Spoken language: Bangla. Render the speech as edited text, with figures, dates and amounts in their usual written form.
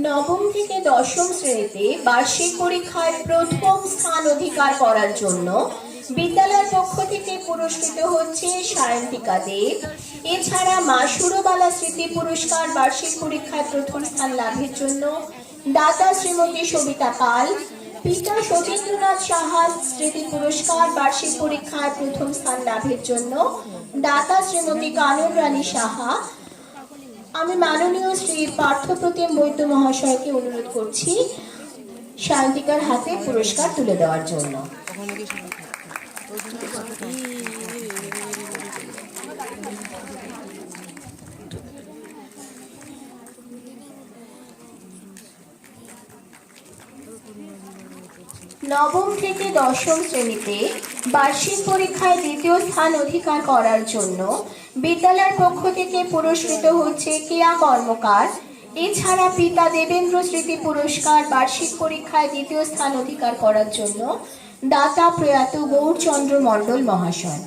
নবম থেকে দশম শ্রেণীতে বার্ষিক পরীক্ষায় প্রথম স্থান অধিকার করার জন্য বিদ্যালয়ের পক্ষ থেকে পুরস্কৃত হচ্ছে সায়ন্তিকা দেব। এছাড়া মা সুরবালা স্মৃতি পুরস্কার বার্ষিক পরীক্ষায় প্রথম স্থান লাভের জন্য দাতা শ্রীমতী সবিতা পাল, পিতা সতীন্দ্রনাথ সাহা স্মৃতি পুরস্কার বার্ষিক পরীক্ষায় প্রথম স্থান লাভের জন্য দাতা শ্রীমতী কানন রানী সাহা। আমি মাননীয় শ্রী পার্থপ্রতিম বৈদ্য মহাশয়কে অনুরোধ করছি সায়ন্তিকার হাতে পুরস্কার তুলে দেওয়ার জন্য। নবম থেকে দশম শ্রেণীতে বার্ষিক পরীক্ষায় দ্বিতীয় স্থান অধিকার করার জন্য বিদ্যালয়ের পক্ষ থেকে পুরস্কৃত হচ্ছে কেয়া কর্মকার। এছাড়া পিতা দেবেন্দ্র স্মৃতি পুরস্কার বার্ষিক পরীক্ষায় দ্বিতীয় স্থান অধিকার করার জন্য দাতা প্রয়াত গৌরচন্দ্র মণ্ডল মহাশয়।